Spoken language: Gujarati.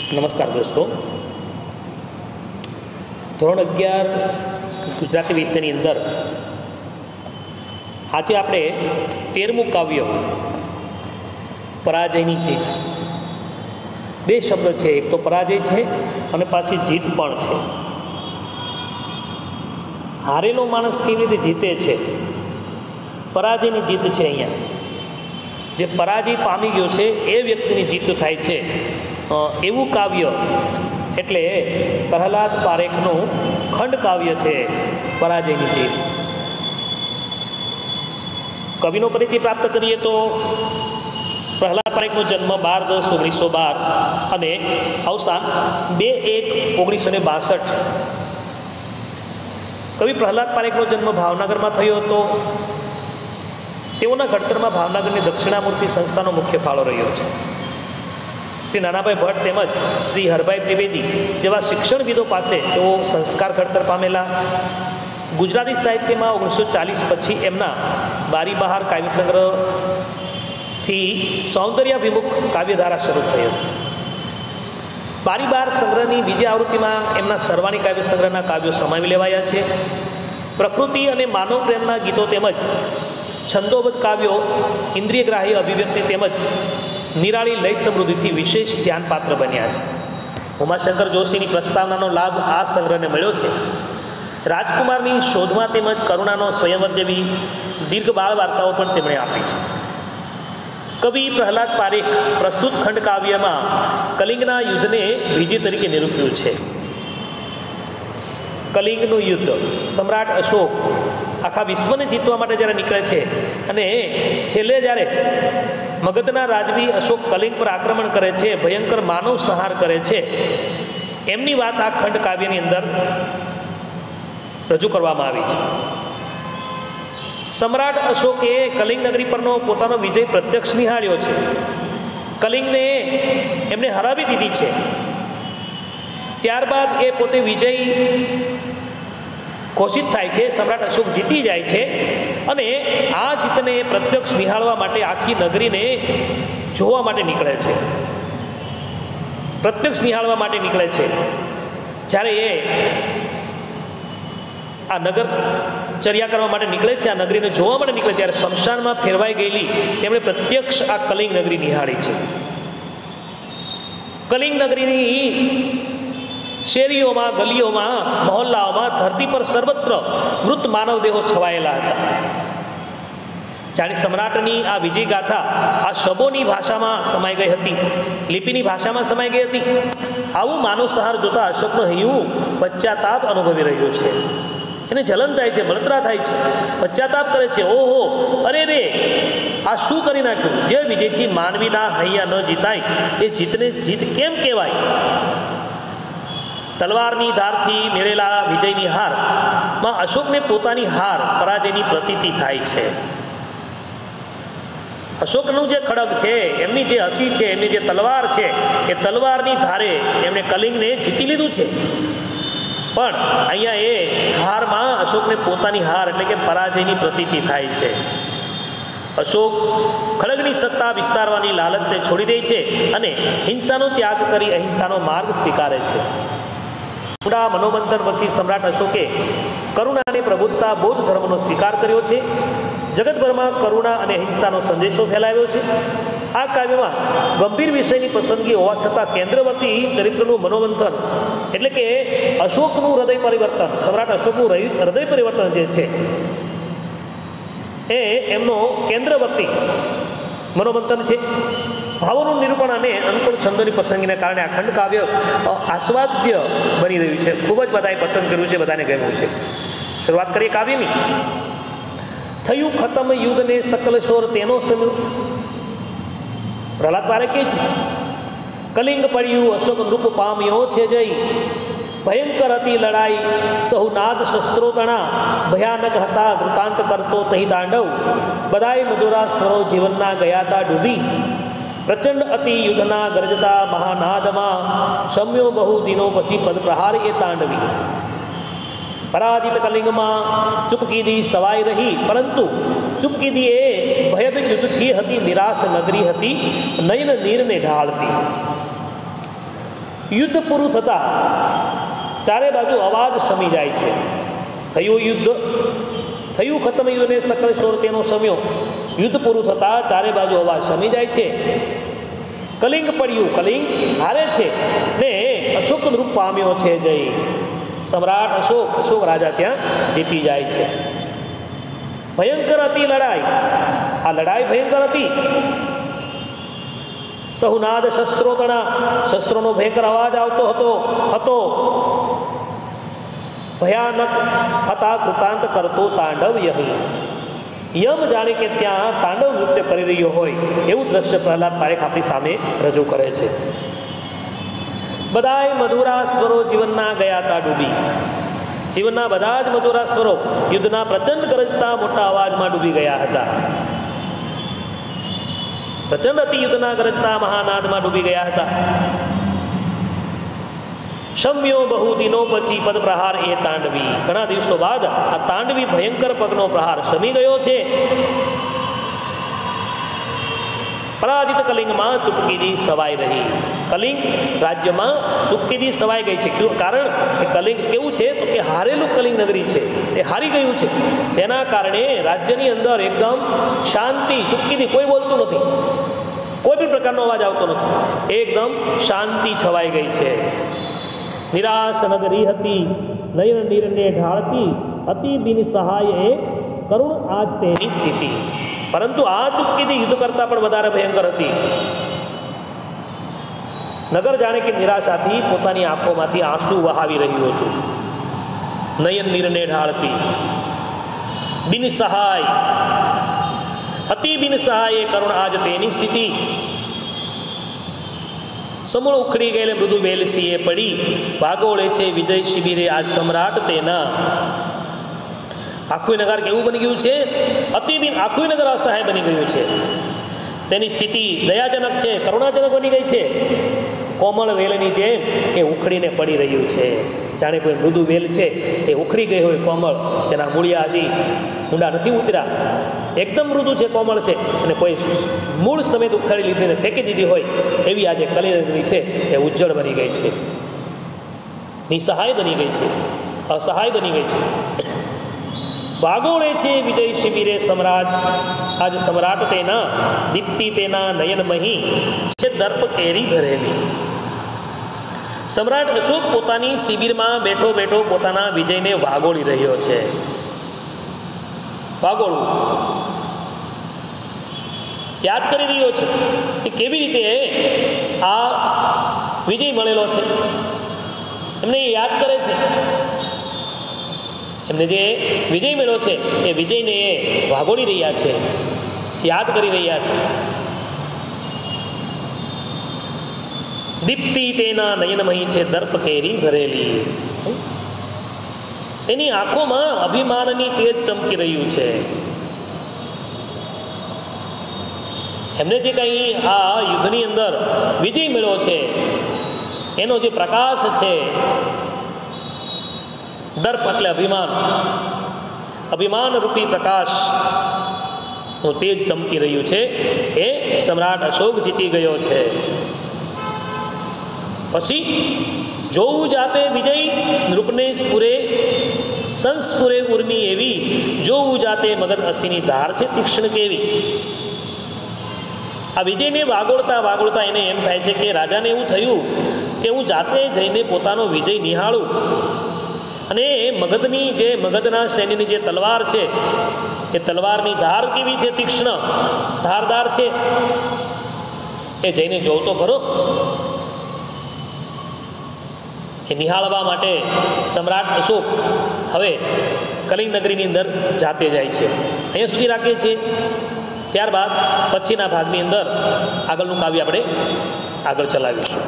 નમસ્કાર દોસ્તો, ધોરણ 11 ગુજરાતી વિષયની અંદર આજે આપણે 13મું કાવ્ય પરાજયની જીત. બે શબ્દ છે, એક તો પરાજય છે અને પાછી જીત પણ છે. હારેલો માણસ કેવી રીતે જીતે છે, પરાજયની જીત છે. અહીંયા જે પરાજય પામી ગયો છે એ વ્યક્તિની જીત થાય છે. એવું કાવ્ય એટલે પ્રહલાદ પારેખનું ખંડ કાવ્ય છે પરાજયની જીત. કવિનો પરિચય પ્રાપ્ત કરીએ તો પ્રહલાદ પારેખનો જન્મ 12-10-1912 અને અવસાન 2-1-1962. કવિ પ્રહલાદ પારેખનો જન્મ ભાવનગરમાં થયો હતો. તેઓના ઘડતરમાં ભાવનગરની દક્ષિણામૂર્તિ સંસ્થાનો મુખ્ય ફાળો રહ્યો છે. શ્રી નાનાભાઈ ભટ્ટ તેમજ શ્રી હરભાઈ ત્રિવેદી જેવા શિક્ષણવિદો પાસે તેઓ સંસ્કાર ઘડતર પામેલા. ગુજરાતી સાહિત્યમાં 1940 પછી એમના બારી બહાર કાવ્ય સંગ્રહથી સૌંદર્યાભિમુખ કાવ્યધારા શરૂ થયો. બારી બહાર સંગ્રહની બીજી આવૃત્તિમાં એમના સરવાણી કાવ્ય સંગ્રહના કાવ્યો સમાવી લેવાયા છે. પ્રકૃતિ અને માનવ પ્રેમના ગીતો તેમજ છંદોબદ્ધ કાવ્યો ઇન્દ્રિયગ્રાહી અભિવ્યક્તિ તેમજ નિરાળી લય સમૃદ્ધિથી વિશેષ ધ્યાનપાત્ર બન્યા છે. ઉમાશંકર જોશીની પ્રસ્તાવનાનો લાભ આ સંગ્રહને મળ્યો છે. રાજકુમારની શોધમાં તેમજ કરુણાનો સ્વયંવર જેવી દીર્ઘ બાળ વાર્તાઓ પણ તેમણે આપી છે. કવિ પ્રહલાદ પારેખ પ્રસ્તુત ખંડ કાવ્યમાં કલિંગના યુદ્ધને વિજય તરીકે નિરૂપ્યું છે. કલિંગનું યુદ્ધ, સમ્રાટ અશોક આખા વિશ્વને જીતવા માટે જ્યારે નીકળે છે અને છેલ્લે જ્યારે મગધના રાજવી અશોક કલિંગ પર આક્રમણ કરે છે, ભયંકર માનવ સંહાર કરે છે, એમની વાત આ ખંડ કાવ્યની અંદર રજૂ કરવામાં આવી છે. સમ્રાટ અશોકે કલિંગ નગરી પરનો પોતાનો વિજય પ્રત્યક્ષ નિહાળ્યો છે. કલિંગને એમણે હરાવી દીધી છે. ત્યારબાદ એ પોતે વિજય ઘોષિત થાય છે. સમ્રાટ અશોક જીતી જાય છે અને આ જીતને પ્રત્યક્ષ નિહાળવા માટે આખી નગરીને જોવા માટે નીકળે છે, પ્રત્યક્ષ નિહાળવા માટે નીકળે છે. જ્યારે એ આ નગર ચર્યા કરવા માટે નીકળે છે, આ નગરીને જોવા માટે નીકળે, ત્યારે શમશાનમાં ફેરવાઈ ગયેલી તેમણે પ્રત્યક્ષ આ કલિંગ નગરી નિહાળી છે. કલિંગ નગરીની શેરીઓમાં, ગલીઓમાં, મહોલ્લાઓમાં, ધરતી પર સર્વત્ર મૃત માનવ દેહો છવાયેલા હતા. જાણે સમ્રાટની આ વિજય ગાથા આ શબોની ભાષામાં સમાઈ ગઈ હતી, લિપિની ભાષામાં સમાઈ ગઈ હતી. આવું માનવ સંહાર જોતા અશોકનો હૈયું પશ્ચાતાપ અનુભવી રહ્યું છે. એને જલન થાય છે, બળતરા થાય છે, પશ્ચાતાપ કરે છે. ઓહો, અરે રે, આ શું કરી નાખ્યું? જે વિજયથી માનવીના હૈયા ન જીતાય એ જીતને જીત કેમ કહેવાય? તલવારની ધારથી મેળેલા વિજયની હારમાં અશોકને પોતાની હાર, પરાજયની પ્રતીતિ થાય છે. અશોકનું જે ખડગ છે, એમની જે હસી છે, એમની જે તલવાર છે, એ તલવારની ધારે એમણે કલિંગને જીતી લીધું છે. પણ અહીંયા એ હારમાં અશોકને પોતાની હાર એટલે કે પરાજયની પ્રતીતિ થાય છે. અશોક ખડગની સત્તા વિસ્તારવાની લાલચને છોડી દે છે અને હિંસાનો ત્યાગ કરી અહિંસાનો માર્ગ સ્વીકારે છે. ઊંડા મનોમંથન પછી સમ્રાટ અશોકે કરુણા અને પ્રબુદ્ધતા બૌદ્ધ ધર્મનો સ્વીકાર કર્યો છે. જગતભરમાં કરુણા અને અહિંસાનો સંદેશો ફેલાવ્યો છે. આ કાવ્યમાં ગંભીર વિષયની પસંદગી હોવા છતાં કેન્દ્રવર્તી ચરિત્રનું મનોમંથન એટલે કે અશોકનું હૃદય પરિવર્તન, સમ્રાટ અશોકનું હૃદય પરિવર્તન જે છે એ એમનો કેન્દ્રવર્તી મનોમંથન છે. ભાવોનું નિરૂપણ અને અનુકૂળ છંદોની પસંદગીને કારણે આ ખંડ કાવ્ય આસ્વાદ્ય બની રહ્યું છે. ખૂબ જ બધાએ પસંદ કર્યું છે, બધાને ગમ્યું છે. શરૂઆત કરીએ કાવ્યની. થયું ખતમ યુદ્ધને સકલ શોર તેનો સમય. પ્રહલાદ પારેખ કહે છે, કલિંગ પડ્યું અશોક નૃપ પામ્યો છે જય. ભયંકર હતી લડાઈ સહુ નાદ શસ્ત્રો તણા. ભયાનક હતા વૃતાંત કરતો તહી તાંડવ. બધાય મધુરા સ્વરો જીવનના ગયા તા ડૂબી. પ્રચંડ અતિ યુદ્ધના ગરજતા મહાનાદમાં. શમ્યો બહુ દિનો પછી પદ પ્રહાર એ તાંડવી. પરાજિત કલિંગમાં ચૂપકીદી સવાઈ રહી, પરંતુ ચૂપકીદી એ ભયદ યુદ્ધથી હતી નિરાશ નગરી હતી, નયન નીરને ઢાળતી. યુદ્ધ પૂરું થતાં ચારે બાજુ અવાજ શમી જાય છે. થયું યુદ્ધ, થયું ખતમ યુદ્ધને સકલ શોર તેનો શમ્યો. યુદ્ધ પૂરું થતાં ચારે બાજુ અવાજ શમી જાય છે. કલિંગ પડ્યું, કલિંગ હારે છે ને અશોક રૂપ પામ્યો છે જય. સમ્રાટ અશોક રાજા ત્યાં જીતી જાય છે. ભયંકર હતી લડાઈ, આ લડાઈ ભયંકર હતી. સહુનાદ શસ્ત્રોતણા, શસ્ત્રોનો ભયંકર અવાજ આવતો હતો. ભયાનક હતા કૃતાંત કરતો તાંડવ યહી. યમ જાણે કે ત્યાં તાંડવ નૃત્ય કરી રહ્યો હોય એવું દ્રશ્ય પ્રહલાદ પારેખ આપણી સામે રજૂ કરે છે. બધાય મધુરા સ્વરો જીવનના ગયા હતા ડૂબી. જીવનના બધા જ મધુરા સ્વરો યુદ્ધના પ્રચંડ ગરજતા મોટા અવાજમાં ડૂબી ગયા હતા. પ્રચંડ અતિ યુદ્ધના ગરજતા મહાનાદમાં ડૂબી ગયા હતા. શમ્યો બહુ દિનો પછી પદ પ્રહાર એ તાંડવી. ઘણા દિવસો બાદ આ તાંડવી ભયંકર પગનો પ્રહાર શમી ગયો છે. પરાજિત કલિંગમાં ચૂપકીદી સવાઈ રહી. કલિંગ રાજ્યમાં ચૂપકીદી સવાઈ ગઈ છે. કારણ કે કલિંગ કેવું છે તો કે હારેલું કલિંગ નગરી છે, એ હારી ગયું છે. તેના કારણે રાજ્યની અંદર એકદમ શાંતિ, ચૂપકીદી, કોઈ બોલતું નથી, કોઈ પણ પ્રકારનો અવાજ આવતો નથી, એકદમ શાંતિ છવાઈ ગઈ છે. નિરાશ નગરી હતી, નયન નીરને ઢાળતી, અતિ બિન સહાય એ કરુણ આજ તેની સ્થિતિ. પરંતુ આ ચૂપકીદી યુદ્ધ કરતાં પણ વધારે ભયંકર હતી. નગર જાણે કે નિરાશાથી પોતાની આંખોમાંથી આંસુ વહાવી રહ્યું હતું. નયન નીરને ઢાળતી, બિન સહાય, અતિ બિન સહાય એ કરુણ આજ તેની સ્થિતિ. સમૂળ ઉખડી ગયેલે મૃદુ વેલસીએ પડી, ભાગોળે છે વિજય શિબિરે આજ સમ્રાટ તેના. આખું નગર કેવું બની ગયું છે? અતિબિન આખું નગર અસહાય બની ગયું છે. તેની સ્થિતિ દયાજનક છે, કરુણાજનક બની ગઈ છે. કોમળ વેલની જેમ એ ઉખડીને પડી રહ્યું છે. જાણે કોઈ મૃદુ વેલ છે એ ઉખડી ગઈ હોય, કોમળ, જેના મૂળિયા હજી ઊંડા નથી ઉતર્યા, એકદમ મૃદુ છે, કોમળ છે, અને કોઈ મૂળ સમેત ઉખાડી લીધીને ફેંકી દીધી હોય એવી આજે કલિનગરી છે એ ઉજ્જળ બની ગઈ છે, નિસહાય બની ગઈ છે, અસહાય બની ગઈ છે. વાગોળે છે વિજય શિબિરે સમ્રાટ આજ સમ્રાટ તેના, દીપ્તિ તેના નયન મહી છે દર્પ કેરી ભરેલી. સમ્રાટ અશોક પોતાની શિબિરમાં બેઠો બેઠો પોતાના વિજયને વાગોળી રહ્યો છે. વાગોળવું, યાદ કરી રહ્યો છે કે કેવી રીતે આ વિજય મળેલો છે. એમને યાદ કરે છે, એમને જે વિજય મળ્યો છે એ વિજયને એ વાગોળી રહ્યા છે, યાદ કરી રહ્યા છે. દીપ્તિ તેના નયનમહી છે દર્પ કેરી ભરેલી. તેની આંખોમાં અભિમાનની તેજ ચમકી રહ્યું છે. એમને જે કંઈ આ યુદ્ધની અંદર વિજય મળ્યો છે એનો જે પ્રકાશ છે, દર્પ એટલે અભિમાન, અભિમાન રૂપી પ્રકાશ નું તેજ ચમકી રહ્યું છે. એ સમ્રાટ અશોક જીતી ગયો છે. પછી જોવું જાતે વિજય નૃપને સ્ફુરે સંસ્ફુરે ઉર્મી એવી, જોવું જાતે મગધ અસીની ધાર છે તીક્ષ્ણ કેવી. આ વિજયને વાગોળતા વાગોળતા એને એમ થાય છે કે રાજાને એવું થયું કે હું જાતે જઈને પોતાનો વિજય નિહાળું, અને મગધની જે મગધના સૈન્યની જે તલવાર છે એ તલવારની ધાર કેવી છે, તીક્ષ્ણ ધારદાર છે, એ જઈને જોઉં તો ખરો. એ નિહાળવા માટે સમ્રાટ અશોક હવે કલિંગ નગરીની અંદર જાતે જાય છે. અહીંયા સુધી રાખીએ છીએ. ત્યારબાદ પછીના ભાગની અંદર આગળનું કાવ્ય આપણે આગળ ચલાવીશું.